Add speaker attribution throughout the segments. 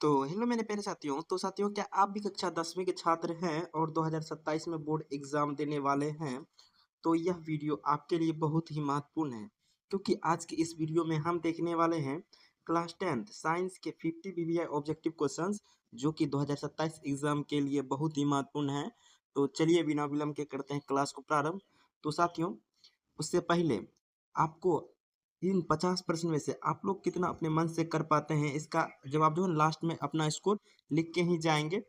Speaker 1: तो हेलो मेरे प्यारे साथियों। तो साथियों, क्या आप भी कक्षा 10वीं के छात्र हैं और 2027 में बोर्ड एग्जाम देने वाले हैं? तो यह वीडियो आपके लिए बहुत ही महत्वपूर्ण है, क्योंकि आज की इस वीडियो में हम देखने वाले हैं क्लास 10th साइंस के 50 बीवीआई ऑब्जेक्टिव क्वेश्चंस, जो कि 2027 एग्जाम के लिए बहुत ही महत्वपूर्ण है। तो चलिए बिना विलंब के करते हैं क्लास को प्रारंभ। तो साथियों, उससे पहले आपको इन 50% में से आप लोग कितना अपने मन से कर पाते हैं, इसका जवाब जो है लास्ट में अपना स्कोर लिख के ही जाएंगे।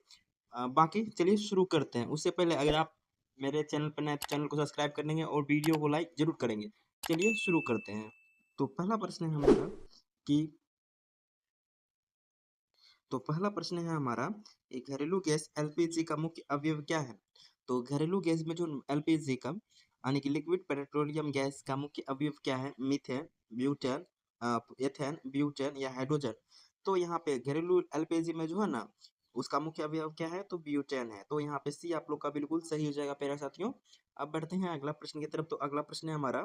Speaker 1: बाकी चलिए शुरू करते हैं। उससे पहले अगर आप मेरे चैनल पर नए तो चैनल को सब्सक्राइब कर लेंगे और वीडियो को लाइक जरूर करेंगे। चलिए शुरू करते हैं। तो पहला प्रश्न है हमारा कि तो पहला प्रश्न है हमारा कि घरेलू गैस एलपीजी का मुख्य अवयव क्या है? तो घरेलू गैस में जो एलपीजी का यानी कि लिक्विड पेट्रोलियम गैस का मुख्य अवयव क्या है? मीथेन, ब्यूटेन, एथेन, ब्यूटेन या हाइड्रोजन। तो यहाँ पे घरेलू एलपीजी में जो है ना, उसका मुख्य अवयव क्या है? तो ब्यूटेन है। तो यहाँ पे सी आप लोग का बिल्कुल सही हो जाएगा प्यारे साथियों। अब बढ़ते हैं अगला प्रश्न की तरफ। तो अगला प्रश्न है हमारा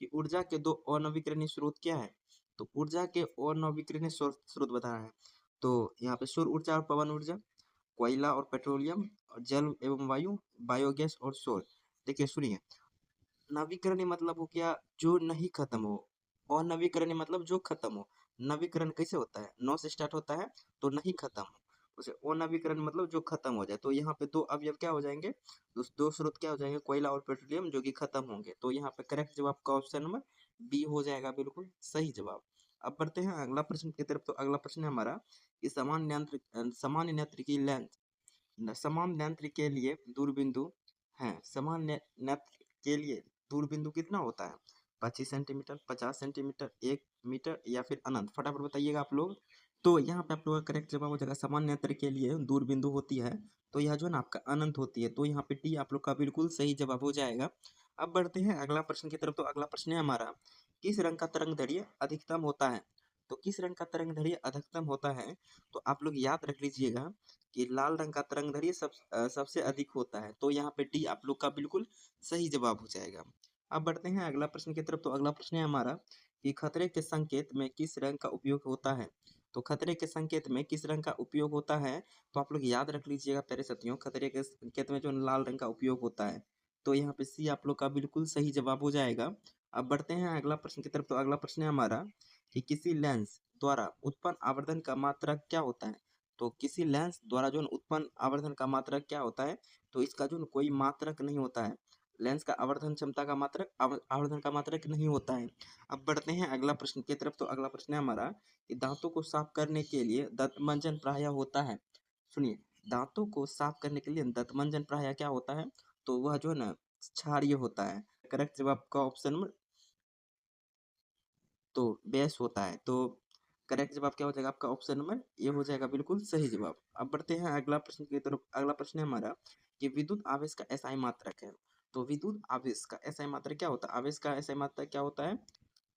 Speaker 1: कि ऊर्जा के दो अनवीकरणीय स्रोत क्या है? तो ऊर्जा के अनवीकरणीय स्रोत बता रहा है। तो यहाँ पे सौर ऊर्जा और पवन ऊर्जा, कोयला और पेट्रोलियम, और जल एवं वायु, बायोगैस और सौर। देखिए सुनिए, नवीकरण मतलब हो गया जो नहीं खत्म हो, और नवीकरण मतलब जो खत्म हो। नवीकरण कैसे होता है? नौ से स्टार्ट होता है, तो नहीं खत्म हो। उसे अनवीकरण मतलब जो खत्म हो जाए। तो यहाँ पे दो अवयव क्या हो जाएंगे? दो स्रोत क्या हो जाएंगे? कोयला और पेट्रोलियम, जो कि खत्म होंगे। तो यहाँ पे करेक्ट जवाब का ऑप्शन नंबर बी हो जाएगा, बिल्कुल सही जवाब। अब बढ़ते हैं अगला प्रश्न की तरफ। तो अगला प्रश्न है हमारा कि सामान्य नेत्र की लेंथ, समान नेत्र के लिए दूरबिंदु है, समान नेत्र के लिए दूरबिंदु कितना होता है? 25 सेंटीमीटर, 50 सेंटीमीटर, 1 मीटर या फिर अनंत? फटाफट बताइएगा आप लोग। तो यहाँ पे आप लोगों का करेक्ट जवाब हो जाएगा, समान नेत्र के लिए दूरबिंदु होती है तो यह जो है ना आपका अनंत होती है। तो यहाँ पे डी आप लोग का बिल्कुल सही जवाब हो जाएगा। अब बढ़ते हैं अगला प्रश्न की तरफ। तो अगला प्रश्न है हमारा, किस रंग का तरंग दैर्घ्य अधिकतम होता है? तो किस रंग का तरंग दैर्घ्य अधिकतम होता है? तो आप लोग याद रख लीजिएगा कि लाल रंग का तरंग दैर्घ्य सबसे अधिक होता है। तो यहाँ पे डी आप लोग का बिल्कुल सही जवाब हो जाएगा। अब बढ़ते हैं अगला प्रश्न की तरफ। तो अगला प्रश्न है हमारा कि खतरे के संकेत में किस रंग का उपयोग होता है? तो खतरे के संकेत में किस रंग का उपयोग होता है? तो आप लोग याद रख लीजिएगा प्यारे साथियों, खतरे के संकेत में जो लाल रंग का उपयोग होता है। तो यहाँ पे सी आप लोग का बिल्कुल सही जवाब हो जाएगा। अब बढ़ते हैं अगला प्रश्न की तरफ। तो अगला प्रश्न है हमारा कि किसी लेंस द्वारा उत्पन्न आवर्धन का मात्रक क्या होता है? तो किसी लेंस द्वारा जो उत्पन्न आवर्धन का मात्रक क्या होता है? तो इसका जो कोई मात्रक नहीं होता है। लेंस का आवर्धन क्षमता का मात्रक आवर्धन का मात्रक नहीं होता है। अब बढ़ते हैं अगला प्रश्न की तरफ। तो अगला प्रश्न है हमारा कि दांतों को साफ करने के लिए दंतमंजन प्राय होता है। सुनिए, दांतों को साफ करने के लिए दंतमंजन प्राय क्या होता है? तो वह जो है ना क्षारीय होता है। करेक्ट जवाब का ऑप्शन नंबर तो बेस होता है। तो करेक्ट जवाब क्या हो जाएगा आपका? ऑप्शन नंबर ये हो जाएगा, बिल्कुल सही जवाब। अब बढ़ते हैं अगला प्रश्न की तरफ। अगला प्रश्न है हमारा कि विद्युत आवेश का एसआई मात्रक है। तो विद्युत आवेश का एसआई मात्रक क्या होता है? आवेश का एसआई मात्रक क्या होता है?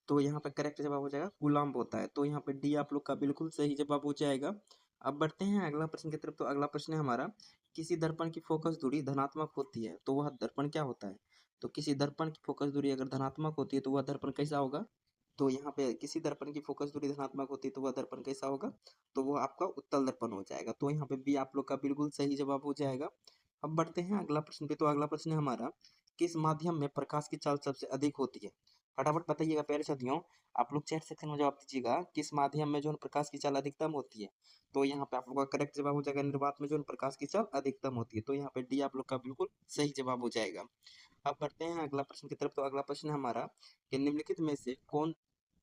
Speaker 1: तो यहाँ पे करेक्ट जवाब हो जाएगा कूलम्ब होता है। तो यहाँ पे डी आप लोग का बिल्कुल सही जवाब हो जाएगा। अब बढ़ते हैं अगला प्रश्न की तरफ। तो अगला प्रश्न है हमारा, किसी दर्पण की फोकस दूरी धनात्मक होती है तो वह दर्पण क्या होता है? तो किसी दर्पण की फोकस दूरी अगर धनात्मक होती है तो वह दर्पण कैसा होगा? तो यहाँ पे किसी दर्पण की फोकस दूरी धनात्मक होती है तो वह दर्पण कैसा होगा? तो वो आपका उत्तल दर्पण हो जाएगा। तो यहाँ पे बी आप लोग का बिल्कुल सही जवाब हो जाएगा। अब बढ़ते हैं अगला प्रश्न पे। तो अगला प्रश्न है हमारा, किस माध्यम में प्रकाश की चाल सबसे अधिक होती है? फटाफट बताइएगा प्यारे साथियों। आप लोग चैट सेक्शन में जवाब दीजिएगा, किस माध्यम में जो है प्रकाश की चाल अधिकतम होती है? तो यहाँ पे आप लोग का करेक्ट जवाब हो जाएगा, निर्वात में जो है प्रकाश की चाल अधिकतम होती है। तो यहाँ पे डी आप लोग का बिल्कुल सही जवाब हो जाएगा। अब बढ़ते हैं अगला प्रश्न की तरफ। तो अगला प्रश्न है हमारा कि निम्नलिखित में से कौन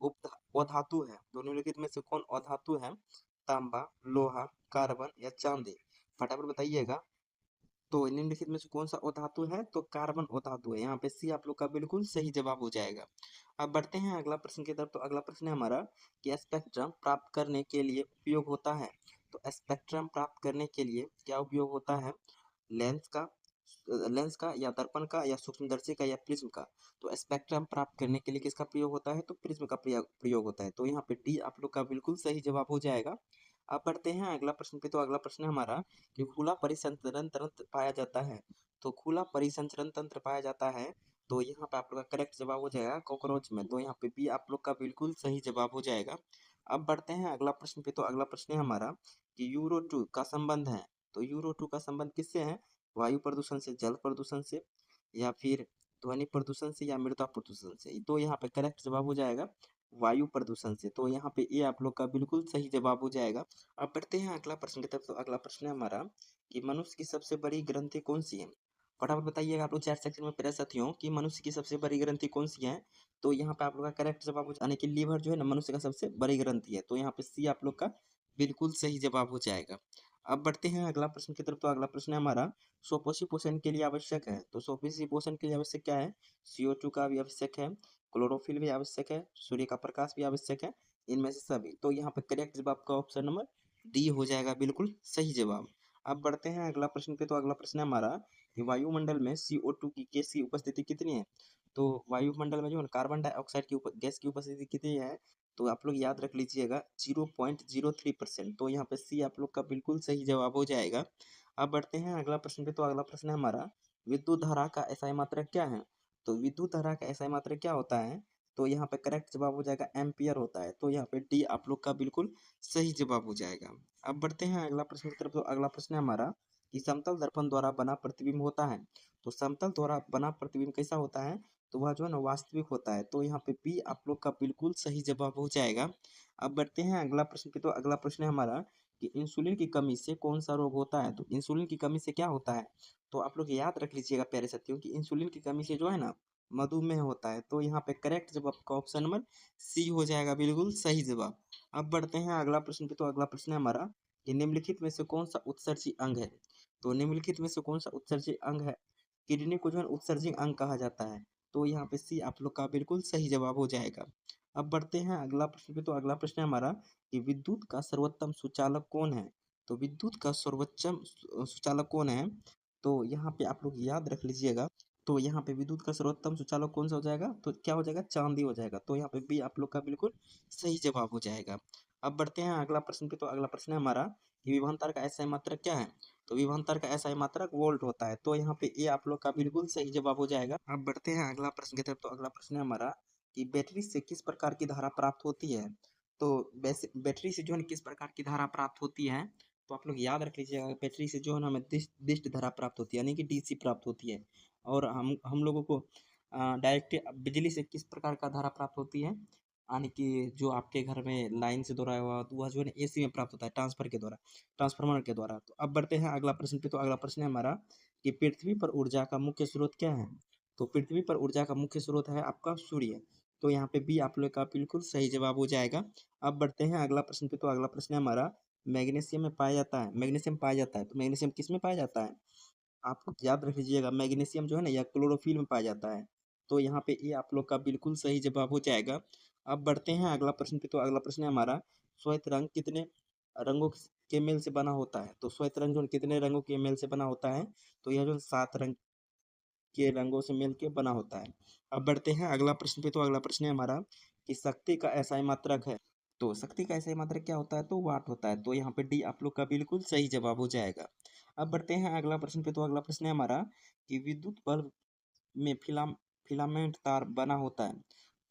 Speaker 1: अधातु है? तो निम्नलिखित में से कौन अधातु है? तांबा, लोहा, कार्बन या चांदी? फटाफट बताइएगा। तो निम्नलिखित में से कौन सा अधातु है? तो कार्बन अधातु है। यहाँ पे सी आप लोग का बिल्कुल सही जवाब हो जाएगा। अब बढ़ते हैं अगला प्रश्न की तरफ। तो अगला प्रश्न है हमारा कि स्पेक्ट्रम प्राप्त करने के लिए उपयोग होता है। तो स्पेक्ट्रम प्राप्त करने के लिए क्या उपयोग होता है? लेंस का, या दर्पण का या सूक्ष्मदर्शी का या प्रिज्म का? तो स्पेक्ट्रम प्राप्त करने के लिए किसका प्रयोग होता है? तो प्रिज्म का प्रयोग होता है। तो यहाँ पे डी आप लोग का बिल्कुल सही जवाब हो जाएगा। अब बढ़ते हैं अगला प्रश्न पे। तो अगला प्रश्न है हमारा कि खुला परिसंचरण तंत्र पाया जाता है। तो खुला परिसंचरण तंत्र पाया जाता है, तो यहाँ पे आप लोग का करेक्ट जवाब हो जाएगा कॉकरोच में। तो यहाँ पे बी आप लोग का बिल्कुल सही जवाब हो जाएगा। अब बढ़ते हैं अगला प्रश्न पे। तो अगला प्रश्न है हमारा कि यूरो 2 का संबंध है। तो यूरो 2 का संबंध किससे है? वायु प्रदूषण से, जल प्रदूषण से, या फिर ध्वनि प्रदूषण से, या मृदा प्रदूषण से। तो यहाँ पे करेक्ट जवाब हो जाएगा वायु प्रदूषण से। तो यहाँ पे ये आप लोग का बिल्कुल सही जवाब हो जाएगा। अब बढ़ते हैं अगला प्रश्न की तरफ। तो अगला प्रश्न है हमारा कि मनुष्य की सबसे बड़ी ग्रंथि कौन सी है? फटाफट बताइएगा आप लोग चैट सेक्शन में प्रेस साथियों कि मनुष्य की सबसे बड़ी ग्रंथि कौन सी है। तो यहाँ पे आप लोग का करेक्ट जवाब हो यानी कि लीवर जो है ना मनुष्य का सबसे बड़ी ग्रंथि है। तो यहाँ पे सी आप लोग का बिल्कुल सही जवाब हो जाएगा। अब बढ़ते हैं अगला प्रश्न की तरफ। तो अगला प्रश्न है हमारा स्वपोषी पोषण के लिए आवश्यक है। तो स्वपोषी पोषण के लिए आवश्यक क्या है? CO2 का भी आवश्यक है, क्लोरोफिल भी आवश्यक है, सूर्य का प्रकाश भी आवश्यक है, इनमें से सभी। तो यहाँ पे करेक्ट जवाब का ऑप्शन नंबर डी हो जाएगा बिल्कुल सही जवाब। अब बढ़ते हैं अगला प्रश्न पे। तो अगला प्रश्न है हमारा कि वायुमंडल में CO2 की गैस की उपस्थिति कितनी है? तो वायुमंडल में जो है कार्बन डाइऑक्साइड की गैस की उपस्थिति कितनी है? तो आप लोग याद रख लीजिएगा 0.03%। तो यहाँ पे सी आप लोग का बिल्कुल सही जवाब हो जाएगा। अब बढ़ते हैं अगला प्रश्न पे। तो अगला प्रश्न है हमारा विद्युत धारा का एसआई मात्रक क्या है? तो विद्युत धारा का एसआई मात्रक क्या होता है? तो यहाँ पे करेक्ट जवाब हो जाएगा एम्पियर होता है। तो यहाँ पे डी आप लोग का बिल्कुल सही जवाब हो जाएगा। अब बढ़ते हैं अगला प्रश्न की तरफ। तो अगला प्रश्न है हमारा कि समतल दर्पण द्वारा बना प्रतिबिंब होता है। तो समतल द्वारा बना प्रतिबिंब कैसा होता है? तो वह जो है ना वास्तविक होता है। तो यहाँ पे बी आप लोग का बिल्कुल सही जवाब हो जाएगा। अब बढ़ते हैं अगला प्रश्न पे। तो अगला प्रश्न है हमारा कि इंसुलिन की कमी से कौन सा रोग होता है? तो इंसुलिन की कमी से क्या होता है? तो आप लोग याद रख लीजिएगा प्यारे साथियों कि इंसुलिन की कमी से जो है ना मधुमेह होता है। तो यहाँ पे करेक्ट जवाब का ऑप्शन नंबर सी हो जाएगा बिल्कुल सही जवाब। अब बढ़ते हैं अगला प्रश्न पे। तो अगला प्रश्न है हमारा कि निम्नलिखित में से कौन सा उत्सर्जी अंग है? तो निम्नलिखित में से कौन सा उत्सर्जी अंग है? किडनी को जो है उत्सर्जी अंग कहा जाता है। तो यहाँ पे सी आप लोग का बिल्कुल सही जवाब हो जाएगा। अब बढ़ते हैं अगला प्रश्न पे। तो अगला प्रश्न है हमारा कि विद्युत का सर्वोत्तम सुचालक कौन है? तो विद्युत का सर्वोच्चम सुचालक कौन है? तो यहाँ पे आप लोग याद रख लीजिएगा। तो यहाँ पे विद्युत का सर्वोत्तम सुचालक कौन सा हो जाएगा? तो क्या हो जाएगा? चांदी हो जाएगा। तो यहाँ पे बी आप लोग का बिल्कुल सही जवाब हो जाएगा। अब बढ़ते हैं अगला प्रश्न पे। तो अगला प्रश्न है हमारा कि विभवांतर का एसआई मात्रक क्या है? तो विभवांतर का एसआई मात्रक वोल्ट होता है। तो यहाँ पे ए आप लोग का बिल्कुल सही जवाब हो जाएगा। अब बढ़ते हैं अगला प्रश्न की तरफ। तो अगला प्रश्न है हमारा कि बैटरी से किस प्रकार की धारा प्राप्त होती है? तो बैटरी से जो है किस प्रकार की धारा प्राप्त होती है? तो आप लोग याद रख लीजिएगा बैटरी से जो है ना हमें दिष्ट धारा प्राप्त होती है यानी कि डीसी प्राप्त होती है। और हम लोगों को डायरेक्ट बिजली से किस प्रकार का धारा प्राप्त होती है? यानी कि जो आपके घर में लाइन से दौड़ाया हुआ तो वह जो है ना एसी में प्राप्त होता है ट्रांसफर के द्वारा, ट्रांसफार्मर के द्वारा। तो अब बढ़ते हैं अगला प्रश्न पे। तो अगला प्रश्न है हमारा कि पृथ्वी पर ऊर्जा का मुख्य स्रोत क्या है? तो पृथ्वी पर ऊर्जा का मुख्य स्रोत है आपका सूर्य। तो यहाँ पे भी आप लोग का बिल्कुल सही जवाब हो जाएगा। अब बढ़ते हैं अगला प्रश्न पे। तो अगला प्रश्न है हमारा मैग्नीशियम में पाया जाता है, मैग्नीशियम पाया जाता है। तो मैग्नीशियम किस में पाया जाता है? आप लोग याद रख लीजिएगा मैग्नीशियम जो है ना यह क्लोरोफिल में पाया जाता है। तो यहाँ पे ये आप लोग का बिल्कुल सही जवाब हो जाएगा। अब बढ़ते हैं अगला प्रश्न पे। तो अगला प्रश्न है हमारा श्वेत रंग कितने रंगों के मेल से बना होता है? तो श्वेत रंग जो है कितने रंगों के मेल से बना होता है? तो यह जो 7 रंग के रंगों से मिल के बना होता है। अब बढ़ते हैं अगला प्रश्न पे। तो अगला प्रश्न है हमारा कि शक्ति का एसआई मात्रक है। तो शक्ति का एसआई मात्रक क्या होता है? तो वाट होता है। तो यहाँ पे डी आप लोग का बिल्कुल सही जवाब हो जाएगा। अब बढ़ते हैं अगला प्रश्न पे। तो अगला प्रश्न है हमारा कि विद्युत बल्ब में फिलामेंट तार बना होता है।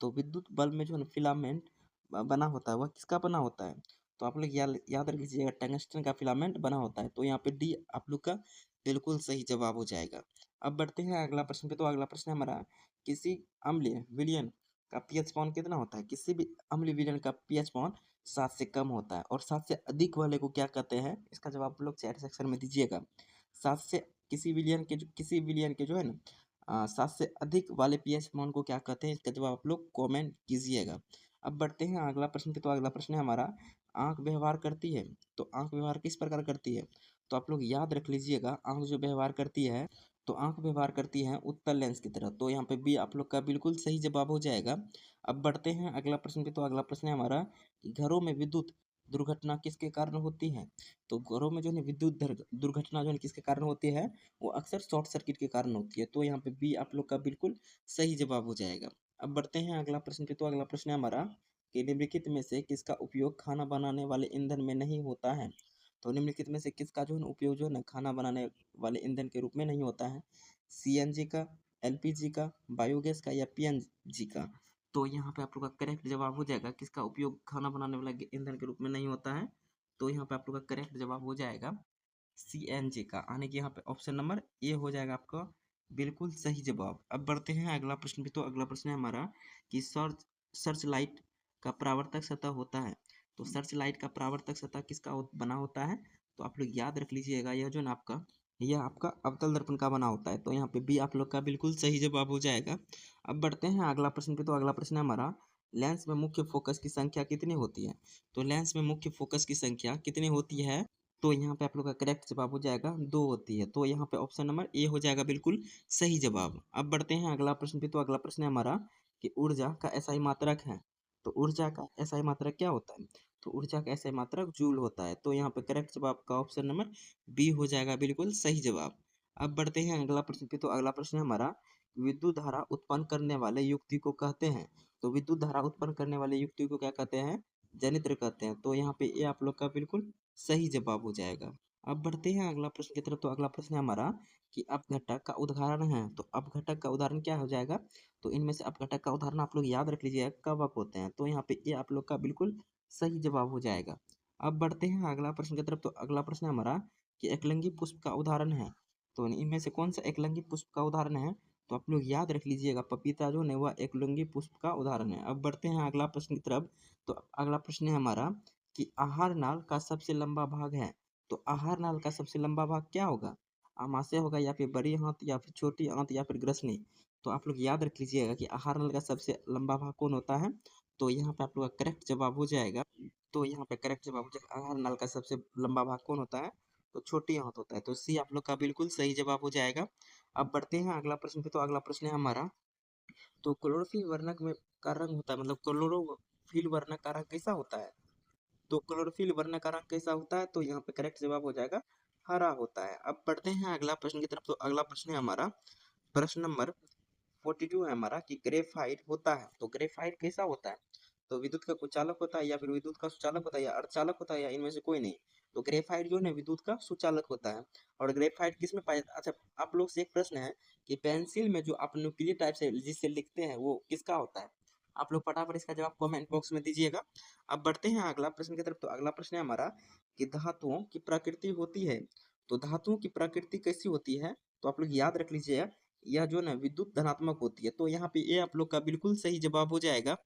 Speaker 1: तो विद्युत बल्ब में जो है ना फिलामेंट बना होता है वह किसका बना होता है? तो आप लोग याद रख लीजिएगा टंगस्टन का फिलामेंट बना होता है। तो यहाँ पे डी आप लोग का बिल्कुल सही जवाब हो जाएगा। अब बढ़ते हैं अगला प्रश्न पे। तो अगला प्रश्न है हमारा किसी अम्लीय विलयन का पीएच मान कितना होता है? किसी भी अम्लीय विलयन का पीएच मान 7 से कम होता है। और 7 से अधिक वाले को क्या कहते हैं? इसका जवाब आप लोग चैट सेक्शन में दीजिएगा। 7 से किसी विलियन के जो है ना 7 से अधिक वाले पीएच मान को क्या कहते हैं? इसका जवाब आप लोग कमेंट कीजिएगा। अब बढ़ते हैं अगला प्रश्न पे। तो अगला प्रश्न है हमारा आंख व्यवहार करती है। तो आंख व्यवहार किस प्रकार करती है? तो आप लोग याद रख लीजिएगा आंख जो व्यवहार करती है तो आंख व्यवहार करती है उत्तल लेंस की तरह। तो यहाँ पे भी आप लोग का बिल्कुल सही जवाब हो जाएगा। अब बढ़ते हैं अगला प्रश्न पे। तो अगला प्रश्न है हमारा कि घरों में विद्युत दुर्घटना किसके कारण होती है? तो घरों में जो है विद्युत दुर्घटना जो है किसके कारण होती है? वो अक्सर शॉर्ट सर्किट के कारण होती है। तो यहाँ पे बी आप लोग का बिल्कुल सही जवाब हो जाएगा। अब बढ़ते हैं अगला प्रश्न पे। तो अगला प्रश्न है हमारा कि निम्नलिखित में से किसका उपयोग खाना बनाने वाले ईंधन में नहीं होता है? तो निम्नलिखित में से किसका जो है उपयोग जो है ना खाना बनाने वाले ईंधन के रूप में नहीं होता है? सीएनजी का, एलपीजी का, बायोगैस का, या पीएनजी का। तो यहाँ पे आप लोग का करेक्ट जवाब हो जाएगा किसका उपयोग खाना बनाने वाला ईंधन के रूप में नहीं होता है। तो यहाँ पे आप लोग का करेक्ट जवाब हो जाएगा CNG का, यानी कि यहाँ पे ऑप्शन नंबर ए हो जाएगा आपका बिल्कुल सही जवाब। अब बढ़ते हैं अगला प्रश्न पे। तो अगला प्रश्न है हमारा कि सर्च लाइट का परावर्तक सतह होता है। तो सर्च लाइट का परावर्तक सतह किसका बना होता है? तो आप लोग याद रख लीजिएगा, यह जो ना आपका यह आपका अवतल दर्पण का बना होता है। तो यहाँ पे बी आप लोग का बिल्कुल सही जवाब हो जाएगा। अब बढ़ते हैं अगला प्रश्न पे। तो अगला प्रश्न है हमारा लेंस में मुख्य फोकस की संख्या कितनी होती है? तो लेंस में मुख्य फोकस की संख्या कितनी होती है? तो यहाँ पे आप लोग का करेक्ट जवाब हो जाएगा 2 होती है। तो यहाँ पे ऑप्शन नंबर ए हो जाएगा बिल्कुल सही जवाब। अब बढ़ते हैं अगला प्रश्न पे। तो अगला प्रश्न है हमारा कि ऊर्जा का एसआई मात्रक है। तो ऊर्जा का एसआई मात्रक क्या होता है? तो ऊर्जा का एसआई मात्रक जूल होता है। तो यहाँ पे करेक्ट जवाब का ऑप्शन नंबर बी हो जाएगा बिल्कुल सही जवाब। अब बढ़ते हैं अगला प्रश्न पे। तो अगला प्रश्न है हमारा विद्युत धारा उत्पन्न करने वाले युक्ति को कहते हैं। तो विद्युत धारा उत्पन्न करने वाले युक्ति को क्या कहते हैं? जनित्र कहते हैं। तो यहाँ पे ये आप लोग का बिल्कुल सही जवाब हो जाएगा। अब बढ़ते हैं अगला प्रश्न की तरफ। तो अगला प्रश्न है हमारा कि अपघटक का उदाहरण है। तो अपघटक का उदाहरण क्या हो जाएगा? तो इनमें से अपघटक का उदाहरण आप लोग याद रख लीजिएगा कवक होते हैं। तो यहाँ पे ये आप लोग का बिल्कुल सही जवाब हो जाएगा। अब बढ़ते हैं अगला प्रश्न की तरफ। तो अगला प्रश्न है हमारा कि एकलिंगी पुष्प का उदाहरण है। तो इनमें से कौन सा एकलिंगी पुष्प का उदाहरण है? तो आप लोग याद रख लीजिएगा पपीता जो है वह एकलिंगी पुष्प का उदाहरण है। अब बढ़ते हैं अगला प्रश्न की तरफ। तो अगला प्रश्न है हमारा कि आहार नाल का सबसे लंबा भाग है। तो आहार नाल का सबसे लंबा भाग क्या होगा? आमाशय होगा या फिर बड़ी आंत या फिर छोटी आंत या फिर ग्रसनी। तो आप लोग याद रख लीजिएगा कि आहार नाल का सबसे लंबा भाग कौन होता है? तो यहाँ पे आप लोग का करेक्ट जवाब हो जाएगा। तो यहाँ पे करेक्ट जवाब हो जाएगा आहार नाल का सबसे लंबा भाग कौन होता है? तो छोटी आंत होता है। तो सी आप लोग का बिल्कुल सही जवाब हो जाएगा। अब बढ़ते हैं अगला प्रश्न पे। तो अगला प्रश्न है हमारा तो क्लोरोफिल वर्णक में का रंग होता है, मतलब क्लोरोफिल वर्णक का रंग कैसा होता है? तो क्लोरोफिल वर्ण का रंग कैसा होता है? तो यहाँ पे करेक्ट जवाब हो जाएगा हरा होता है। अब बढ़ते हैं अगला प्रश्न की तरफ। तो अगला प्रश्न है हमारा प्रश्न नंबर 42 है हमारा कि ग्रेफाइट होता है। तो ग्रेफाइट कैसा होता है? तो विद्युत का कुचालक होता है या फिर विद्युत का सुचालक होता है या अर्धचालक होता है या इनमें से कोई नहीं। तो ग्रेफाइट जो है विद्युत का सुचालक होता है। और ग्रेफाइट किस में पाया जाता है? अच्छा, आप लोग से एक प्रश्न है कि पेंसिल में जो आप न्यूक्लियर टाइप से जिससे लिखते हैं वो किसका होता है? आप लोग फटाफट इसका जवाब कमेंट बॉक्स में दीजिएगा। अब बढ़ते हैं अगला प्रश्न की तरफ। तो अगला प्रश्न है हमारा कि धातुओं की प्रकृति होती है। तो धातुओं की प्रकृति कैसी होती है? तो आप लोग याद रख लीजिएगा यह जो ना विद्युत धनात्मक होती है। तो यहाँ पे ये आप लोग का बिल्कुल सही जवाब हो जाएगा।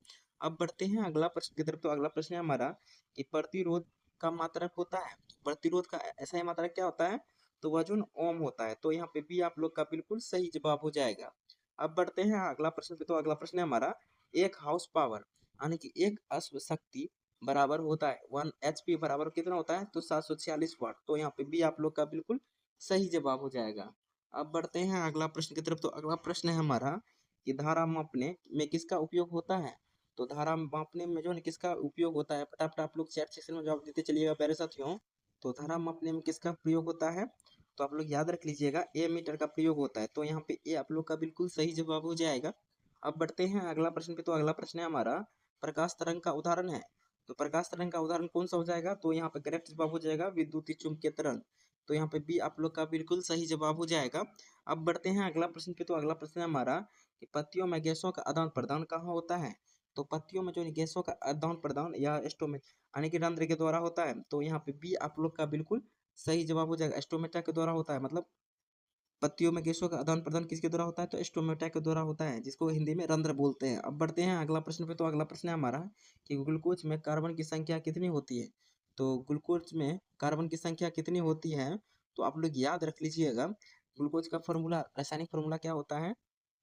Speaker 1: अब बढ़ते हैं अगला प्रश्न की तरफ। तो अगला प्रश्न है हमारा कि प्रतिरोध का मात्रक होता है। प्रतिरोध का ऐसा ही मात्रक क्या होता है? तो वह जो ओम होता है। तो यहाँ पे भी आप लोग का बिल्कुल सही जवाब हो जाएगा। अब बढ़ते हैं अगला प्रश्न पे। तो अगला प्रश्न है हमारा एक हाउस पावर यानी कि एक अश्व शक्ति बराबर होता है 1 HP बराबर कितना होता है? तो 746 वाट। तो यहाँ पे भी आप लोग का बिल्कुल सही जवाब हो जाएगा। अब बढ़ते हैं अगला प्रश्न की तरफ। तो अगला प्रश्न है हमारा कि धारा मापने में किसका उपयोग होता है? तो धारा मापने में जो है किसका उपयोग होता है? फटाफट आप लोग चैट सेक्शन में जवाब देते चलिएगा प्यारे साथियों। तो धारा मापने में किसका प्रयोग होता है? तो आप लोग याद रख लीजिएगा ए मीटर का प्रयोग होता है। तो यहाँ पे ए आप लोग का बिल्कुल सही जवाब हो जाएगा। अब बढ़ते हैं अगला प्रश्न पे। तो अगला प्रश्न है हमारा प्रकाश तरंग का उदाहरण है। तो प्रकाश तरंग का उदाहरण कौन सा हो जाएगा? तो यहाँ पे करेक्ट जवाब हो जाएगा विद्युत चुम्बकीय तरंग। तो यहाँ पे बी आप लोग का बिल्कुल सही जवाब हो जाएगा। अब बढ़ते हैं अगला प्रश्न पे। तो अगला प्रश्न है हमारा कि पत्तियों में गैसों का आदान प्रदान कहाँ होता है? तो पत्तियों में जो गैसों का आदान प्रदान या स्टोमेट यानी कि रंध्र के द्वारा होता है। तो यहाँ पे बी आप लोग का बिल्कुल सही जवाब हो जाएगा स्टोमेटा के द्वारा होता है। मतलब पत्तियों में गैसों का आदान प्रदान किसके द्वारा होता है? तो स्टोमेटा के द्वारा होता है, जिसको हिंदी में रंध्र बोलते हैं। अब बढ़ते हैं अगला प्रश्न पे। तो अगला प्रश्न है हमारा कि ग्लूकोज में कार्बन की संख्या कितनी होती है? तो ग्लूकोज में कार्बन की संख्या कितनी होती है? तो आप लोग याद रख लीजिएगा ग्लूकोज का फॉर्मूला, रासायनिक फॉर्मूला क्या होता है?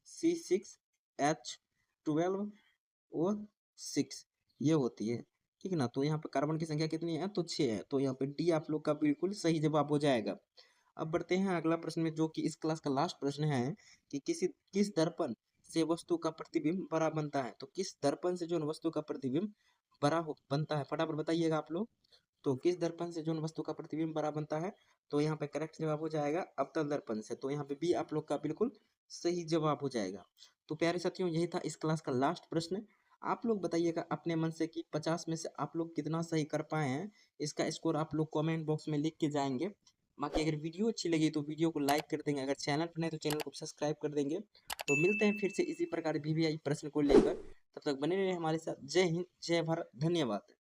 Speaker 1: C6H12O6 ये होती है, ठीक है ना। तो यहाँ पे कार्बन की संख्या कितनी है? तो 6 है। तो यहाँ पे डी आप लोग का बिल्कुल सही जवाब हो जाएगा। अब बढ़ते हैं अगला प्रश्न में, जो कि इस क्लास का लास्ट प्रश्न है कि किस दर्पण से वस्तु का प्रतिबिंब बड़ा बनता है? तो किस दर्पण से जो वस्तु का प्रतिबिंब बनता है? फटाफट बताइएगा आप लोग। तो किस दर्पण से जो वस्तु का प्रतिबिंब बड़ा बनता है? तो यहाँ पे करेक्ट जवाब हो जाएगा अवतल दर्पण से। तो यहाँ पे भी आप लोग का बिल्कुल सही जवाब हो जाएगा। तो प्यारे साथियों यही था इस क्लास का लास्ट प्रश्न। आप लोग बताइएगा अपने मन से कि 50 में से आप लोग कितना सही कर पाए हैं। इसका स्कोर आप लोग कमेंट बॉक्स में लिख के जाएंगे। बाकी अगर वीडियो अच्छी लगी तो वीडियो को लाइक कर देंगे, अगर चैनल पर नहीं तो चैनल को सब्सक्राइब कर देंगे। तो मिलते हैं फिर से इसी प्रकार वीवीआई प्रश्न को लेकर। तब तक बने रहिए हमारे साथ। जय हिंद, जय भारत, धन्यवाद।